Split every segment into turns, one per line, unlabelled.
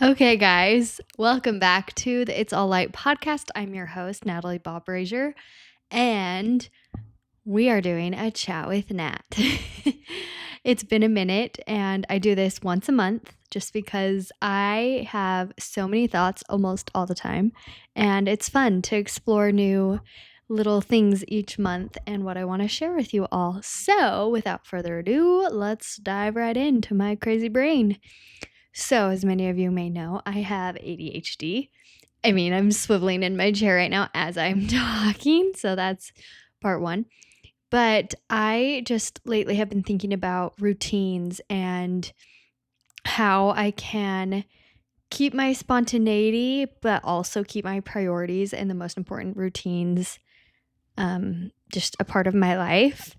Okay, guys, welcome back to the It's All Light podcast. I'm your host, Natalie Bob Brazier, and we are doing a chat with Nat. It's been a minute, and I do this once a month just because I have so many thoughts almost all the time, and it's fun to explore new little things each month and what I want to share with you all. So, without further ado, let's dive right into my crazy brain. So, as many of you may know, I have ADHD. I mean, I'm swiveling in my chair right now as I'm talking, so that's part one. But I just lately have been thinking about routines and how I can keep my spontaneity, but also keep my priorities and the most important routines just a part of my life.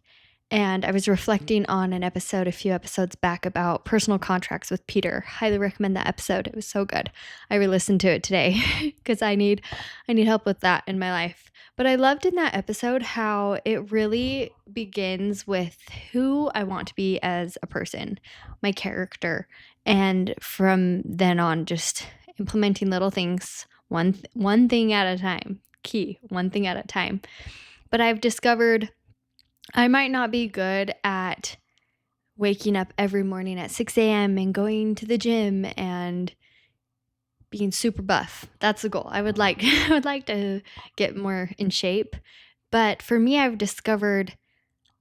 And I was reflecting on an episode a few episodes back about personal contracts with Peter. Highly recommend that episode. It was so good. I re-listened to it today because I need help with that in my life. But I loved in that episode how it really begins with who I want to be as a person, my character, and from then on just implementing little things one thing at a time. Key, one thing at a time. But I've discovered I might not be good at waking up every morning at 6 a.m. and going to the gym and being super buff. That's the goal. I would like I would like to get more in shape. But for me, I've discovered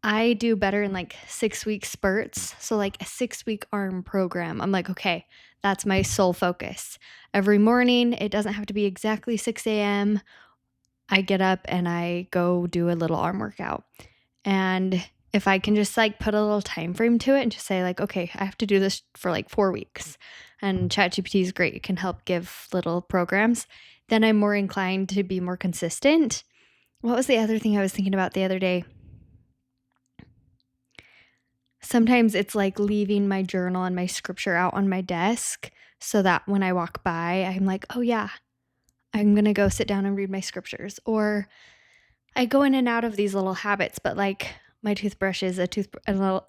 I do better in like 6-week spurts. So like a 6-week arm program. I'm like, okay, that's my sole focus. Every morning, it doesn't have to be exactly 6 a.m. I get up and I go do a little arm workout. And if I can just like put a little time frame to it and just say like, okay, I have to do this for like 4 weeks. And ChatGPT is great. It can help give little programs. Then I'm more inclined to be more consistent. What was the other thing I was thinking about the other day? Sometimes it's like leaving my journal and my scripture out on my desk so that when I walk by, I'm like, oh yeah, I'm going to go sit down and read my scriptures. Or I go in and out of these little habits, but like my toothbrush is an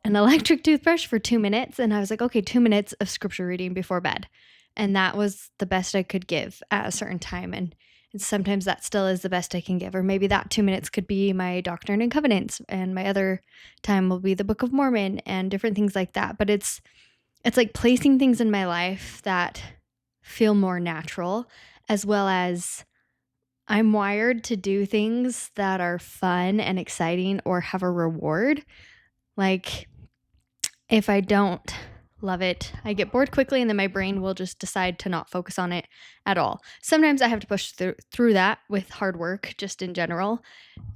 electric toothbrush for 2 minutes. And I was like, okay, 2 minutes of scripture reading before bed. And that was the best I could give at a certain time. And sometimes that still is the best I can give. Or maybe that 2 minutes could be my Doctrine and Covenants. And my other time will be the Book of Mormon and different things like that. But it's like placing things in my life that feel more natural, as well as I'm wired to do things that are fun and exciting or have a reward. Like if I don't love it, I get bored quickly and then my brain will just decide to not focus on it at all. Sometimes I have to push through that with hard work just in general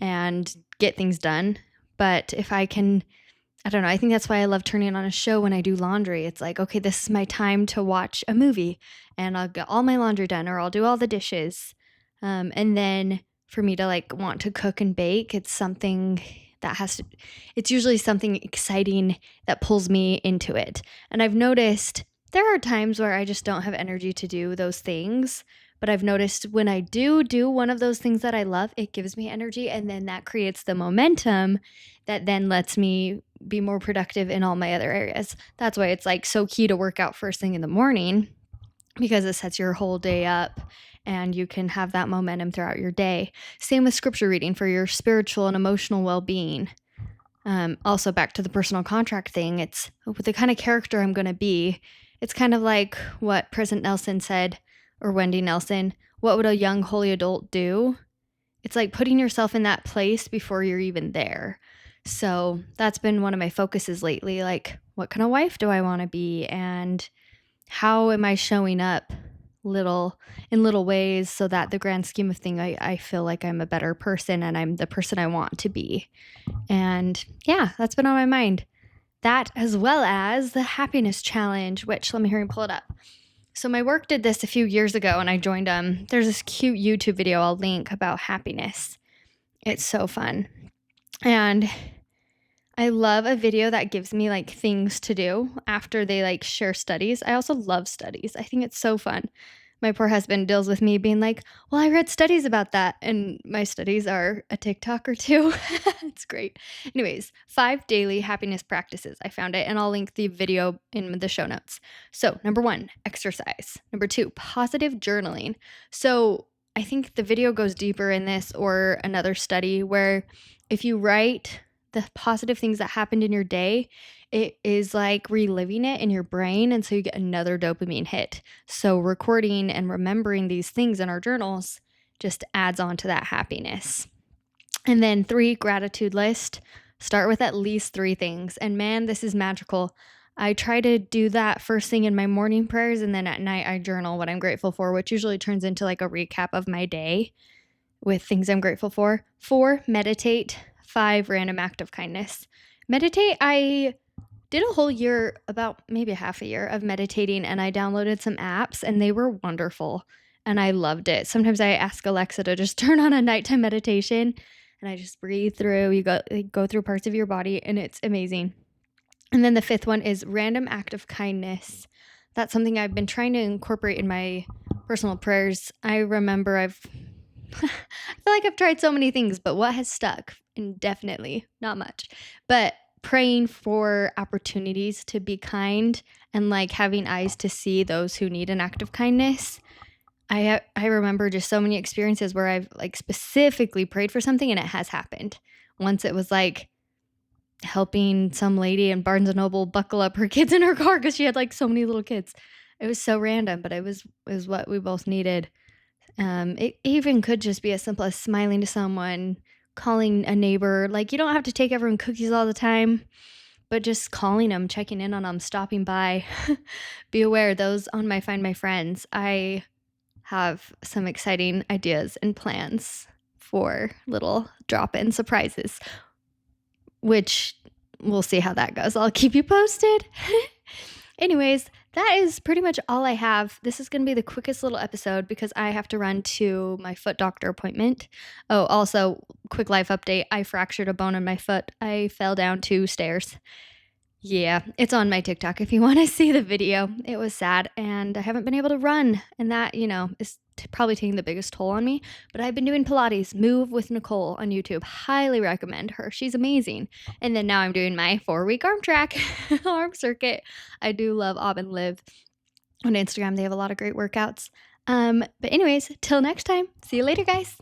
and get things done. But if I can, I don't know, I think that's why I love turning on a show when I do laundry. It's like, okay, this is my time to watch a movie and I'll get all my laundry done or I'll do all the dishes. And then for me to like want to cook and bake, it's something that it's usually something exciting that pulls me into it. And I've noticed there are times where I just don't have energy to do those things. But I've noticed when I do one of those things that I love, it gives me energy. And then that creates the momentum that then lets me be more productive in all my other areas. That's why it's like so key to work out first thing in the morning, because it sets your whole day up and you can have that momentum throughout your day. Same with scripture reading for your spiritual and emotional well-being. Also back to the personal contract thing, it's with the kind of character I'm going to be. It's kind of like what President Nelson said, or Wendy Nelson, what would a young holy adult do? It's like putting yourself in that place before you're even there. So that's been one of my focuses lately. Like, what kind of wife do I want to be? And how am I showing up in little ways so that the grand scheme of thing, I feel like I'm a better person and I'm the person I want to be. And yeah, that's been on my mind. That as well as the happiness challenge, which let me hear you pull it up. So my work did this a few years ago and I joined there's this cute YouTube video I'll link about happiness. It's so fun. And I love a video that gives me like things to do after they like share studies. I also love studies. I think it's so fun. My poor husband deals with me being like, "Well, I read studies about that," and my studies are a TikTok or 2. It's great. Anyways, 5 daily happiness practices. I found it, and I'll link the video in the show notes. So, number 1, exercise. Number 2, positive journaling. So, I think the video goes deeper in this or another study where if you write the positive things that happened in your day, it is like reliving it in your brain, and so you get another dopamine hit. So, recording and remembering these things in our journals just adds on to that happiness. And then 3, gratitude list. Start with at least 3 things. And man, this is magical. I try to do that first thing in my morning prayers, and then at night I journal what I'm grateful for, which usually turns into like a recap of my day with things I'm grateful for. 4, meditate. 5, random act of kindness. Meditate, I did a whole year, about maybe a half a year of meditating, and I downloaded some apps and they were wonderful and I loved it. Sometimes I ask Alexa to just turn on a nighttime meditation and I just breathe through. You go through parts of your body and it's amazing. And then the 5th one is random act of kindness. That's something I've been trying to incorporate in my personal prayers. I remember I feel like I've tried so many things, but what has stuck? Indefinitely, not much. But praying for opportunities to be kind and like having eyes to see those who need an act of kindness. I remember just so many experiences where I've like specifically prayed for something and it has happened. Once it was like helping some lady in Barnes& and Noble buckle up her kids in her car because she had like so many little kids. It was so random, but it was what we both needed. It even could just be as simple as smiling to someone, calling a neighbor. Like, you don't have to take everyone cookies all the time, but just calling them, checking in on them, stopping by. Be aware, those on my Find My Friends, I have some exciting ideas and plans for little drop in surprises, which we'll see how that goes. I'll keep you posted. Anyways, that is pretty much all I have. This is going to be the quickest little episode because I have to run to my foot doctor appointment. Oh, also, quick life update. I fractured a bone in my foot. I fell down 2 stairs. Yeah, it's on my TikTok if you want to see the video. It was sad, and I haven't been able to run, and that, is probably taking the biggest toll on me. But I've been doing Pilates, Move with Nicole on YouTube. Highly recommend her. She's amazing. And then now I'm doing my 4-week arm track, arm circuit. I do love Ob and Live on Instagram. They have a lot of great workouts. But anyways, till next time, see you later, guys.